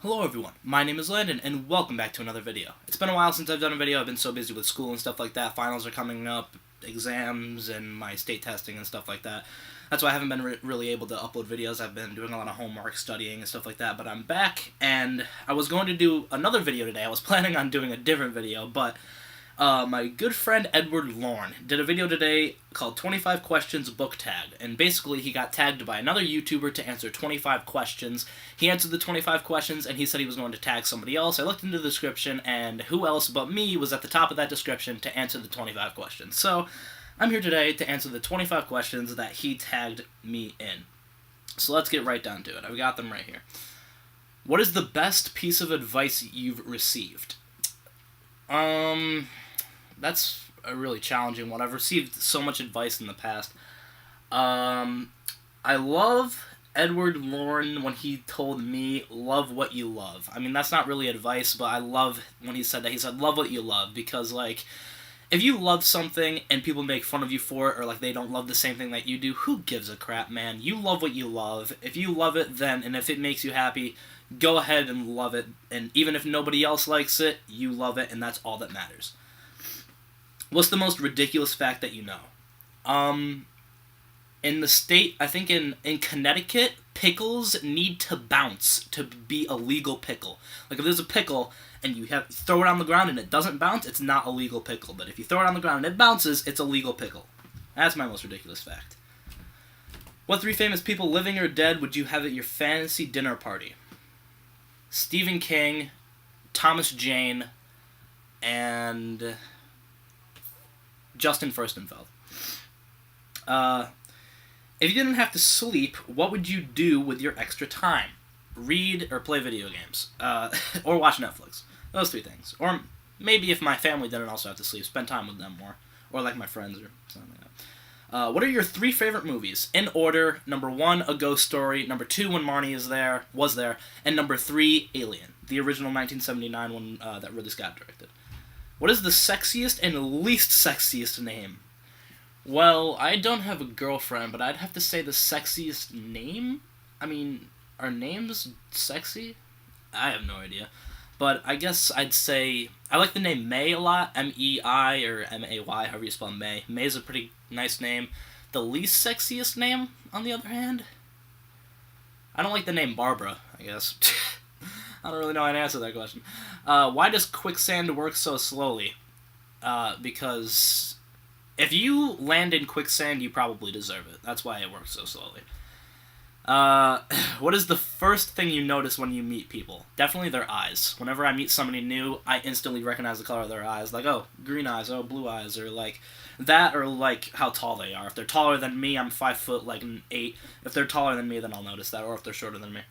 Hello everyone, my name is Landon, and welcome back to another video. It's been a while since I've done a video. I've been so busy with school and stuff like that. Finals are coming up, exams, and my state testing and stuff like that. That's why I haven't been really able to upload videos. I've been doing a lot of homework, studying, and stuff like that, but I'm back, and I was going to do another video today. I was planning on doing a different video, but my good friend Edward Lorne did a video today called 25 Questions Book Tagged, and basically he got tagged by another YouTuber to answer 25 questions. He answered the 25 questions, and he said he was going to tag somebody else. I looked into the description, and who else but me was at the top of that description to answer the 25 questions. So, I'm here today to answer the 25 questions that he tagged me in. So let's get right down to it. I've got them right here. What is the best piece of advice you've received? That's a really challenging one. I've received so much advice in the past. I love Edward Lorne when he told me, love what you love. I mean, that's not really advice, but I love when he said that. He said, love what you love, because, like, if you love something and people make fun of you for it, or, like, they don't love the same thing that you do, who gives a crap, man? You love what you love. If you love it, then, and if it makes you happy, go ahead and love it. And even if nobody else likes it, you love it, and that's all that matters. What's the most ridiculous fact that you know? In the state, I think in Connecticut, pickles need to bounce to be a legal pickle. Like, if there's a pickle and you throw it on the ground and it doesn't bounce, it's not a legal pickle. But if you throw it on the ground and it bounces, it's a legal pickle. That's my most ridiculous fact. What 3 famous people, living or dead, would you have at your fantasy dinner party? Stephen King, Thomas Jane, and Justin Furstenfeld. If you didn't have to sleep, what would you do with your extra time? Read or play video games. Or watch Netflix. Those 3 things. Or maybe if my family didn't also have to sleep, spend time with them more. Or like my friends or something like that. What are your 3 favorite movies? In order: number 1, A Ghost Story; number 2, When Marnie was there; and number 3, Alien, the original 1979 one that Ridley Scott directed. What is the sexiest and least sexiest name? Well, I don't have a girlfriend, but I'd have to say the sexiest name? I mean, are names sexy? I have no idea. But I guess I'd say, I like the name May a lot, M-E-I, or M-A-Y, however you spell May. May's a pretty nice name. The least sexiest name, on the other hand? I don't like the name Barbara, I guess. I don't really know how to answer that question. Why does quicksand work so slowly? Because if you land in quicksand, you probably deserve it. That's why it works so slowly. What is the first thing you notice when you meet people? Definitely their eyes. Whenever I meet somebody new, I instantly recognize the color of their eyes. Like, oh, green eyes, oh, blue eyes, or like that, or like how tall they are. If they're taller than me, I'm 5'8". If they're taller than me, then I'll notice that, or if they're shorter than me.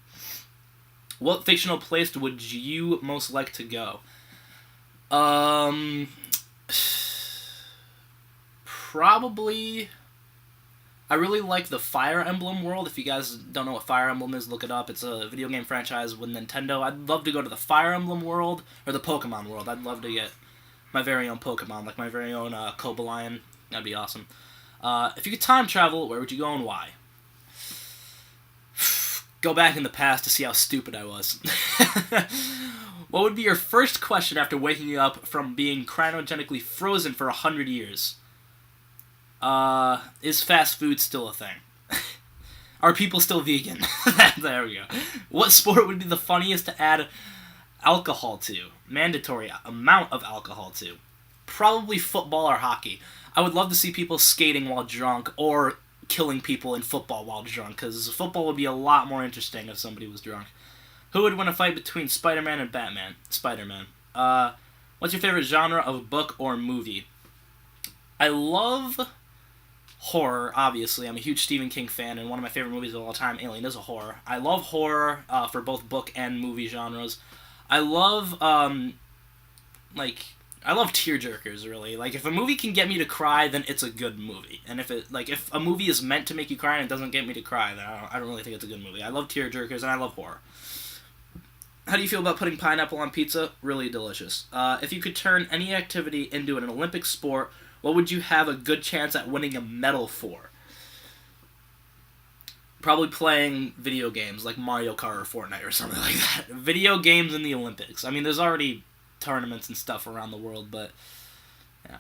What fictional place would you most like to go? Probably, I really like the Fire Emblem world. If you guys don't know what Fire Emblem is, look it up. It's a video game franchise with Nintendo. I'd love to go to the Fire Emblem world, or the Pokemon world. I'd love to get my very own Pokemon, like my very own Cobalion. That'd be awesome. If you could time travel, where would you go and why? Go back in the past to see how stupid I was. What would be your first question after waking up from being cryogenically frozen for 100 years? Is fast food still a thing? Are people still vegan? There we go. What sport would be the funniest to add alcohol to? Mandatory amount of alcohol to? Probably football or hockey. I would love to see people skating while drunk, or killing people in football while drunk, because football would be a lot more interesting if somebody was drunk. Who would win a fight between Spiderman and Batman? Spider-Man. What's your favorite genre of book or movie? I love horror, obviously. I'm a huge Stephen King fan, and one of my favorite movies of all time, Alien, is a horror. I love horror for both book and movie genres. I love, I love tearjerkers, really. Like, if a movie can get me to cry, then it's a good movie. And if a movie is meant to make you cry and it doesn't get me to cry, then I don't really think it's a good movie. I love tearjerkers, and I love horror. How do you feel about putting pineapple on pizza? Really delicious. If you could turn any activity into an Olympic sport, what would you have a good chance at winning a medal for? Probably playing video games like Mario Kart or Fortnite or something like that. Video games in the Olympics. I mean, there's already tournaments and stuff around the world, but yeah.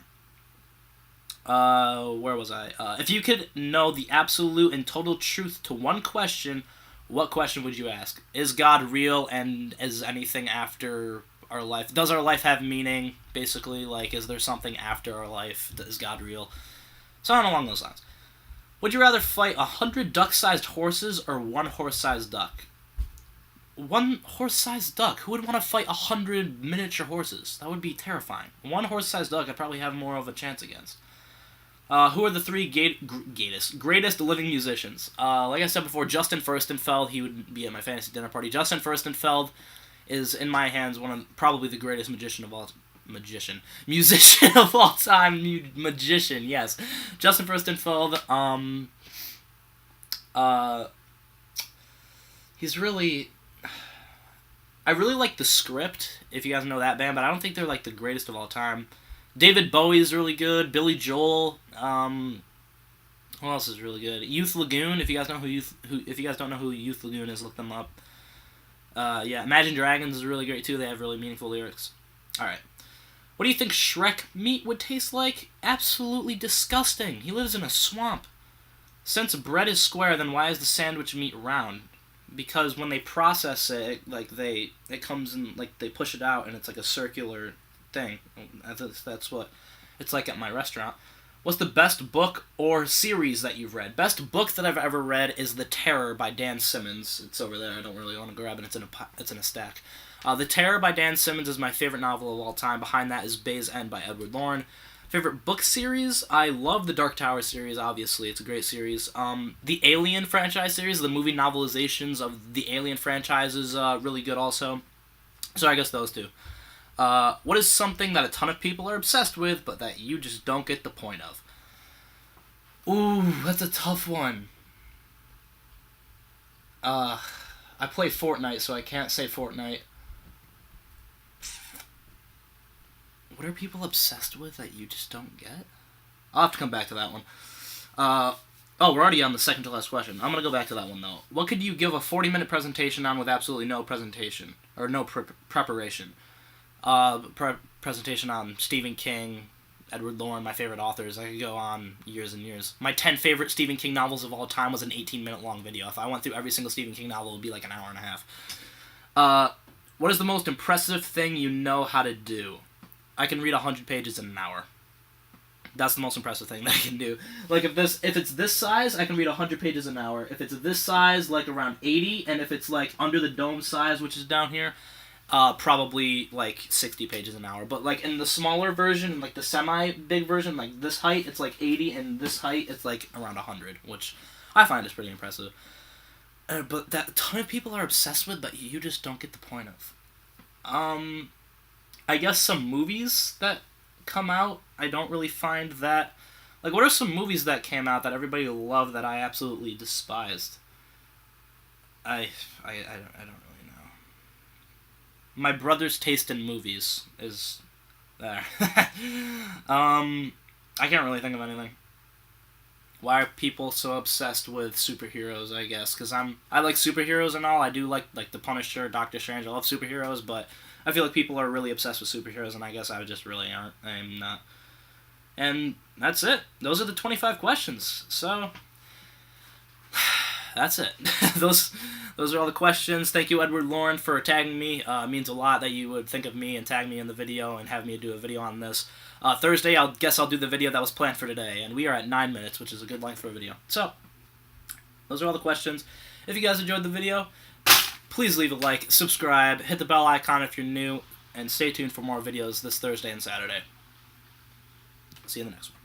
Where was I? If you could know the absolute and total truth to one question, what question would you ask? Is God real, and is anything after our life? Does our life have meaning? Basically, like, is there something after our life? Is God real? Something along those lines. Would you rather fight 100 duck-sized horses or one horse-sized duck? One horse-sized duck? Who would want to fight 100 miniature horses? That would be terrifying. One horse-sized duck I'd probably have more of a chance against. Who are the three greatest living musicians? Like I said before, Justin Furstenfeld. He would be at my fantasy dinner party. Justin Furstenfeld is, in my hands, probably the greatest musician of all time. Magician, yes. Justin Furstenfeld. He's really. I really like The Script, if you guys know that band, but I don't think they're like the greatest of all time. David Bowie is really good. Billy Joel. Who else is really good? Youth Lagoon. If you guys don't know who Youth Lagoon is, look them up. Yeah, Imagine Dragons is really great too. They have really meaningful lyrics. All right. What do you think Shrek meat would taste like? Absolutely disgusting. He lives in a swamp. Since bread is square, then why is the sandwich meat round? Because when they process it, it comes in, like, they push it out and it's like a circular thing. That's what it's like at my restaurant. What's the best book or series that you've read? Best book that I've ever read is The Terror by Dan Simmons. It's over there. I don't really want to grab it. It's in a stack. The Terror by Dan Simmons is my favorite novel of all time. Behind that is Bay's End by Edward Lauren. Favorite book series? I love the Dark Tower series, obviously. It's a great series. The Alien franchise series, the movie novelizations of the Alien franchise is really good also. So I guess those two. What is something that a ton of people are obsessed with, but that you just don't get the point of? Ooh, that's a tough one. I play Fortnite, so I can't say Fortnite. What are people obsessed with that you just don't get? I'll have to come back to that one. Oh, we're already on the second to last question. I'm going to go back to that one, though. What could you give a 40-minute presentation on with absolutely no presentation? Or no preparation? Presentation on Stephen King, Edward Lauren, my favorite authors. I could go on years and years. My 10 favorite Stephen King novels of all time was an 18-minute long video. If I went through every single Stephen King novel, it would be like an hour and a half. What is the most impressive thing you know how to do? I can read 100 pages in an hour. That's the most impressive thing that I can do. Like, if it's this size, I can read 100 pages an hour. If it's this size, like around 80, and if it's like under the dome size, which is down here, probably like 60 pages an hour. But like in the smaller version, like the semi-big version, like this height, it's like 80, and this height, it's like around 100, which I find is pretty impressive. But that a ton of people are obsessed with, but you just don't get the point of. I guess some movies that come out, I don't really find that. Like, what are some movies that came out that everybody loved that I absolutely despised? I don't really know. My brother's taste in movies is there. I can't really think of anything. Why are people so obsessed with superheroes, I guess? Because I like superheroes and all. I do like The Punisher, Doctor Strange. I love superheroes, but I feel like people are really obsessed with superheroes, and I guess I just really aren't. I'm not. And that's it. Those are the 25 questions. So, that's it. Those are all the questions. Thank you, Edward Lauren, for tagging me. It means a lot that you would think of me and tag me in the video and have me do a video on this. Thursday, I'll do the video that was planned for today, and we are at 9 minutes, which is a good length for a video. So, those are all the questions. If you guys enjoyed the video, please leave a like, subscribe, hit the bell icon if you're new, and stay tuned for more videos this Thursday and Saturday. See you in the next one.